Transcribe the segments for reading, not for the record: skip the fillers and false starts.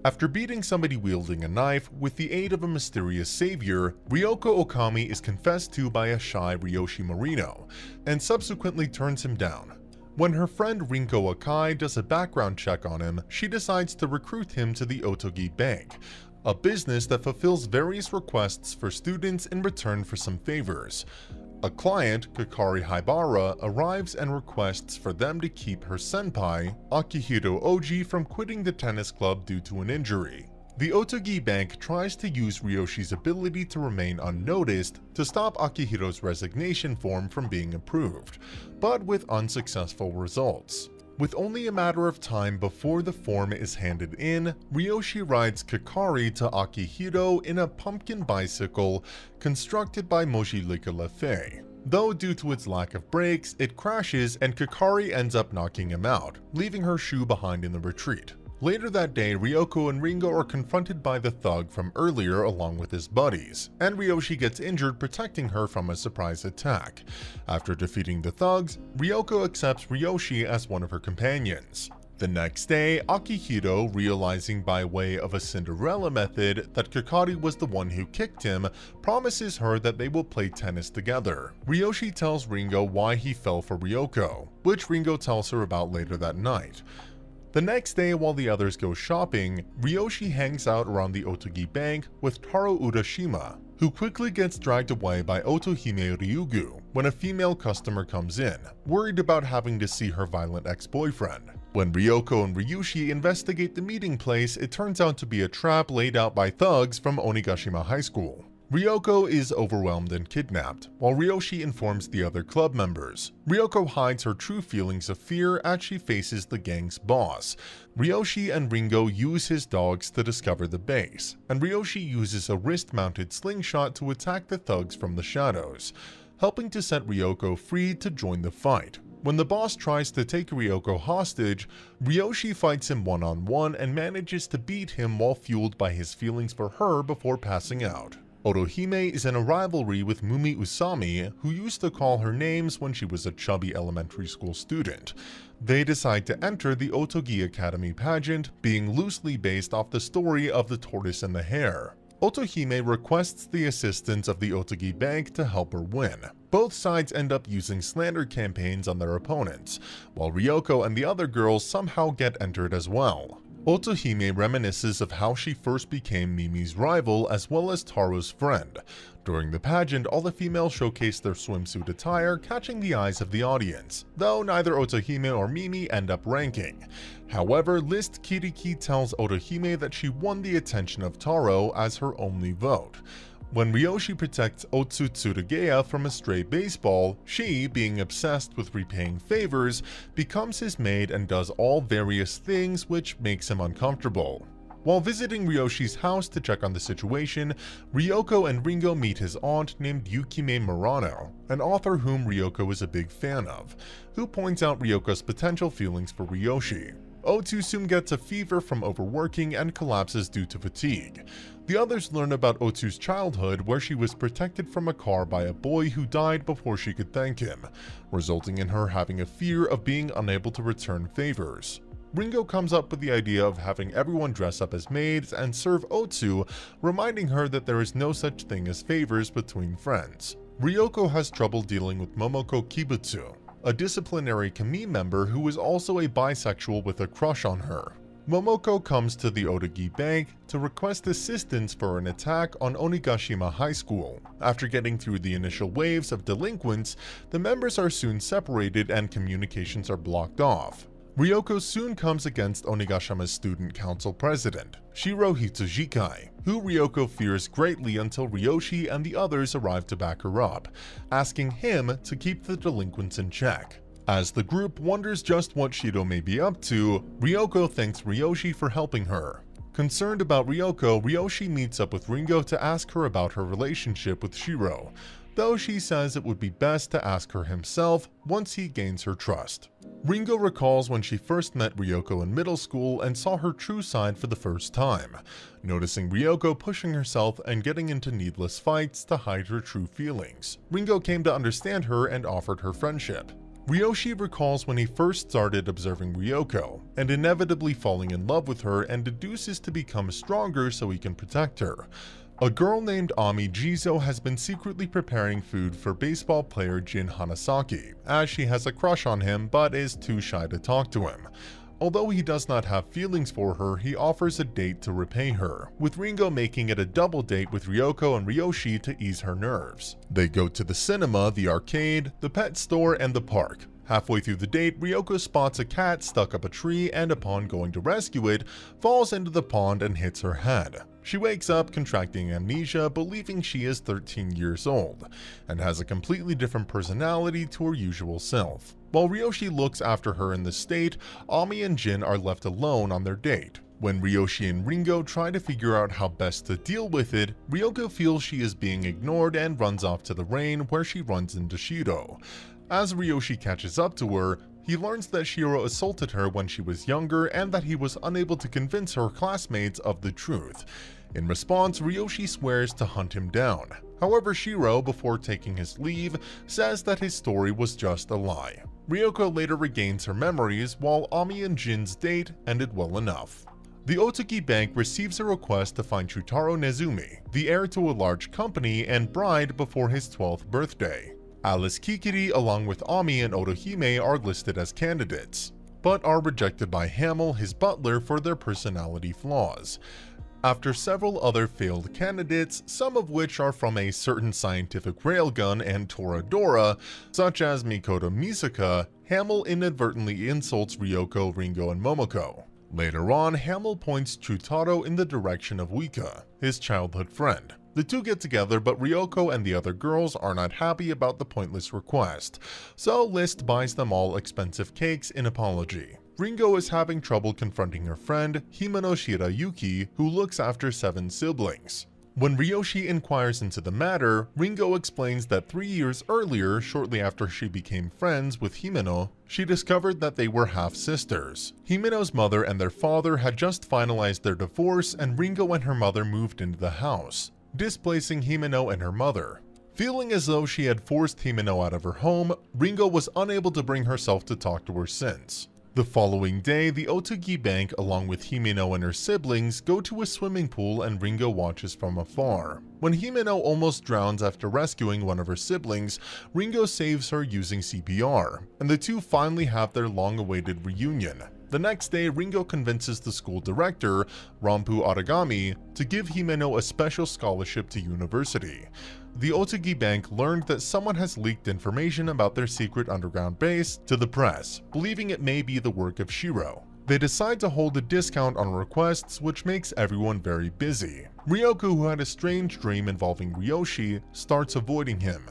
After beating somebody wielding a knife with the aid of a mysterious savior, Ryoko Okami is confessed to by a shy Ryoshi Morino, and subsequently turns him down. When her friend Rinko Akai does a background check on him, she decides to recruit him to the Otogi Bank, a business that fulfills various requests for students in return for some favors. A client, Kakari Haibara, arrives and requests for them to keep her senpai, Akihiro Oji, from quitting the tennis club due to an injury. The Otogi Bank tries to use Ryoshi's ability to remain unnoticed to stop Akihiro's resignation form from being approved, but with unsuccessful results. With only a matter of time before the form is handed in, Ryoshi rides Kakari to Akihiro in a pumpkin bicycle constructed by Mojilika Lefei. Though due to its lack of brakes, it crashes and Kakari ends up knocking him out, leaving her shoe behind in the retreat. Later that day, Ryoko and Ringo are confronted by the thug from earlier along with his buddies, and Ryoshi gets injured protecting her from a surprise attack. After defeating the thugs, Ryoko accepts Ryoshi as one of her companions. The next day, Akihiro, realizing by way of a Cinderella method that Kakari was the one who kicked him, promises her that they will play tennis together. Ryoshi tells Ringo why he fell for Ryoko, which Ringo tells her about later that night. The next day, while the others go shopping, Ryoshi hangs out around the Otogi Bank with Taro Urashima, who quickly gets dragged away by Otohime Ryugu when a female customer comes in, worried about having to see her violent ex-boyfriend. When Ryoko and Ryushi investigate the meeting place, it turns out to be a trap laid out by thugs from Onigashima High School. Ryoko is overwhelmed and kidnapped, while Ryoshi informs the other club members. Ryoko hides her true feelings of fear as she faces the gang's boss. Ryoshi and Ringo use his dogs to discover the base, and Ryoshi uses a wrist-mounted slingshot to attack the thugs from the shadows, helping to set Ryoko free to join the fight. When the boss tries to take Ryoko hostage, Ryoshi fights him one-on-one and manages to beat him while fueled by his feelings for her before passing out. Otohime is in a rivalry with Mumi Usami, who used to call her names when she was a chubby elementary school student. They decide to enter the Otogi Academy pageant, being loosely based off the story of the tortoise and the hare. Otohime requests the assistance of the Otogi Bank to help her win. Both sides end up using slander campaigns on their opponents, while Ryoko and the other girls somehow get entered as well. Otohime reminisces of how she first became Mimi's rival as well as Taro's friend. During the pageant, all the females showcase their swimsuit attire, catching the eyes of the audience, though neither Otohime or Mimi end up ranking. However, List Kiriki tells Otohime that she won the attention of Taro as her only vote. When Ryoshi protects Otsu Tsurugeya from a stray baseball, she, being obsessed with repaying favors, becomes his maid and does all various things which makes him uncomfortable. While visiting Ryoshi's house to check on the situation, Ryoko and Ringo meet his aunt named Yukime Murano, an author whom Ryoko is a big fan of, who points out Ryoko's potential feelings for Ryoshi. Otsu soon gets a fever from overworking and collapses due to fatigue. The others learn about Otsu's childhood, where she was protected from a car by a boy who died before she could thank him, resulting in her having a fear of being unable to return favors. Ringo comes up with the idea of having everyone dress up as maids and serve Otsu, reminding her that there is no such thing as favors between friends. Ryoko has trouble dealing with Momoko Kibutsu, a disciplinary Kami member who is also a bisexual with a crush on her. Momoko comes to the Otogi Bank to request assistance for an attack on Onigashima High School. After getting through the initial waves of delinquents, the members are soon separated and communications are blocked off. Ryoko soon comes against Onigashima's student council president, Shiro Hitsujikai, who Ryoko fears greatly until Ryoshi and the others arrive to back her up, asking him to keep the delinquents in check. As the group wonders just what Shiro may be up to, Ryoko thanks Ryoshi for helping her. Concerned about Ryoko, Ryoshi meets up with Ringo to ask her about her relationship with Shiro, though she says it would be best to ask her himself once he gains her trust. Ringo recalls when she first met Ryoko in middle school and saw her true side for the first time, noticing Ryoko pushing herself and getting into needless fights to hide her true feelings. Ringo came to understand her and offered her friendship. Ryoshi recalls when he first started observing Ryoko, and inevitably falling in love with her, and deduces to become stronger so he can protect her. A girl named Ami Jizo has been secretly preparing food for baseball player Jin Hanasaki, as she has a crush on him but is too shy to talk to him. Although he does not have feelings for her, he offers a date to repay her, with Ringo making it a double date with Ryoko and Ryoshi to ease her nerves. They go to the cinema, the arcade, the pet store, and the park. Halfway through the date, Ryoko spots a cat stuck up a tree and upon going to rescue it, falls into the pond and hits her head. She wakes up contracting amnesia, believing she is 13 years old, and has a completely different personality to her usual self. While Ryoshi looks after her in this state, Ami and Jin are left alone on their date. When Ryoshi and Ringo try to figure out how best to deal with it, Ryoko feels she is being ignored and runs off to the rain, where she runs into Shiro. As Ryoshi catches up to her, he learns that Shiro assaulted her when she was younger and that he was unable to convince her classmates of the truth. In response, Ryoshi swears to hunt him down. However, Shiro, before taking his leave, says that his story was just a lie. Ryoko later regains her memories, while Ami and Jin's date ended well enough. The Otogi Bank receives a request to find Shutaro Nezumi, the heir to a large company and bride, before his 12th birthday. Alice Kikiri along with Ami and Otohime are listed as candidates, but are rejected by Hamel, his butler, for their personality flaws. After several other failed candidates, some of which are from a certain scientific railgun and Toradora, such as Mikoto Misaka, Hamel inadvertently insults Ryoko, Ringo, and Momoko. Later on, Hamel points Chutaro in the direction of Wika, his childhood friend. The two get together, but Ryoko and the other girls are not happy about the pointless request, so List buys them all expensive cakes in apology. Ringo is having trouble confronting her friend, Himeno Shirayuki, who looks after 7 siblings. When Ryoshi inquires into the matter, Ringo explains that 3 years earlier, shortly after she became friends with Himeno, she discovered that they were half-sisters. Himeno's mother and their father had just finalized their divorce, and Ringo and her mother moved into the house, displacing Himeno and her mother. Feeling as though she had forced Himeno out of her home, Ringo was unable to bring herself to talk to her since. The following day, the Otogi Bank along with Himeno and her siblings go to a swimming pool and Ringo watches from afar. When Himeno almost drowns after rescuing one of her siblings, Ringo saves her using CPR, and the two finally have their long-awaited reunion. The next day, Ringo convinces the school director, Rampu Aragami, to give Himeno a special scholarship to university. The Otogi Bank learned that someone has leaked information about their secret underground base to the press, believing it may be the work of Shiro. They decide to hold a discount on requests, which makes everyone very busy. Ryoko, who had a strange dream involving Ryoshi, starts avoiding him.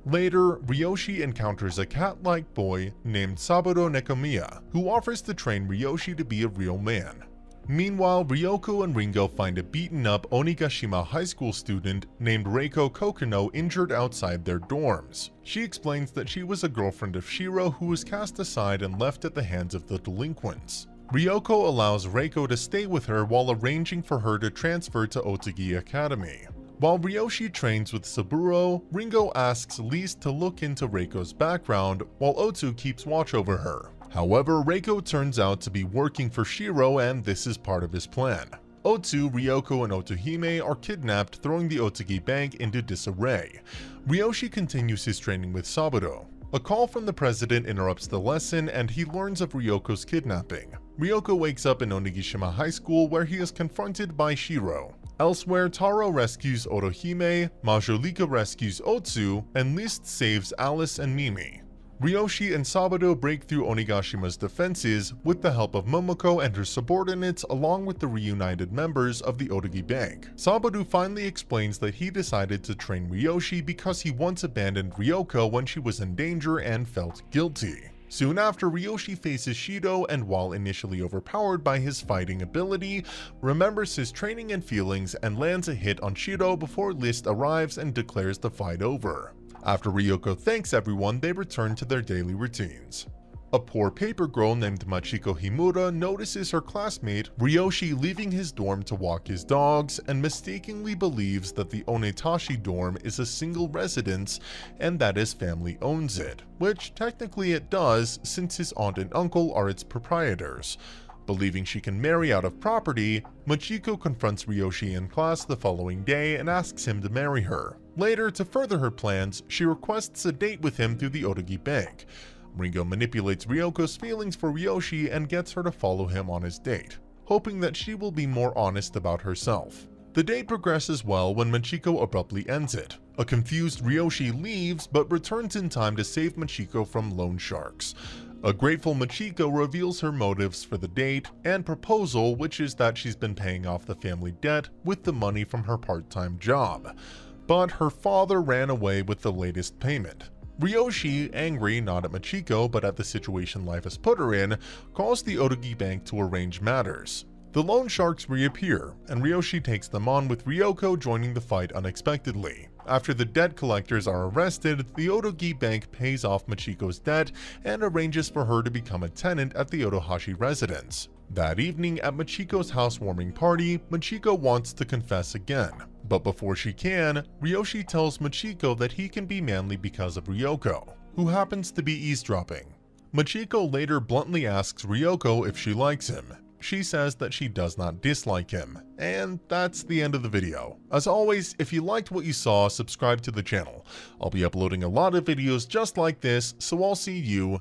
Later, Ryoshi encounters a cat-like boy named Saburo Nekomiya, who offers to train Ryoshi to be a real man. Meanwhile, Ryoko and Ringo find a beaten-up Onigashima High School student named Reiko Kokono injured outside their dorms. She explains that she was a girlfriend of Shiro who was cast aside and left at the hands of the delinquents. Ryoko allows Reiko to stay with her while arranging for her to transfer to Otogi Academy. While Ryoshi trains with Saburo, Ringo asks Lise to look into Reiko's background while Otsu keeps watch over her. However, Reiko turns out to be working for Shiro, and this is part of his plan. Otsu, Ryoko, and Otohime are kidnapped, throwing the Otogi Bank into disarray. Ryoshi continues his training with Saburo. A call from the president interrupts the lesson, and he learns of Ryoko's kidnapping. Ryoko wakes up in Onigashima High School, where he is confronted by Shiro. Elsewhere, Taro rescues Otohime, Majolika rescues Otsu, and List saves Alice and Mimi. Ryoshi and Saburo break through Onigashima's defenses with the help of Momoko and her subordinates, along with the reunited members of the Otogi Bank. Saburo finally explains that he decided to train Ryoshi because he once abandoned Ryoko when she was in danger and felt guilty. Soon after, Ryoshi faces Shido and, while initially overpowered by his fighting ability, remembers his training and feelings and lands a hit on Shido before List arrives and declares the fight over. After Ryoko thanks everyone, they return to their daily routines. A poor paper girl named Machiko Himura notices her classmate Ryoshi leaving his dorm to walk his dogs and mistakenly believes that the Onetashi dorm is a single residence and that his family owns it, which technically it does since his aunt and uncle are its proprietors. Believing she can marry out of property, Machiko confronts Ryoshi in class the following day and asks him to marry her. Later, to further her plans, she requests a date with him through the Otogi Bank. Ringo manipulates Ryoko's feelings for Ryoshi and gets her to follow him on his date, hoping that she will be more honest about herself. The date progresses well when Machiko abruptly ends it. A confused Ryoshi leaves but returns in time to save Machiko from loan sharks. A grateful Machiko reveals her motives for the date and proposal, which is that she's been paying off the family debt with the money from her part-time job. But her father ran away with the latest payment. Ryoshi, angry not at Machiko but at the situation life has put her in, calls the Otogi Bank to arrange matters. The loan sharks reappear, and Ryoshi takes them on with Ryoko joining the fight unexpectedly. After the debt collectors are arrested, the Otogi Bank pays off Machiko's debt and arranges for her to become a tenant at the Otohashi residence. That evening at Machiko's housewarming party, Machiko wants to confess again. But before she can, Ryoshi tells Machiko that he can be manly because of Ryoko, who happens to be eavesdropping. Machiko later bluntly asks Ryoko if she likes him. She says that she does not dislike him. And that's the end of the video. As always, if you liked what you saw, subscribe to the channel. I'll be uploading a lot of videos just like this, so I'll see you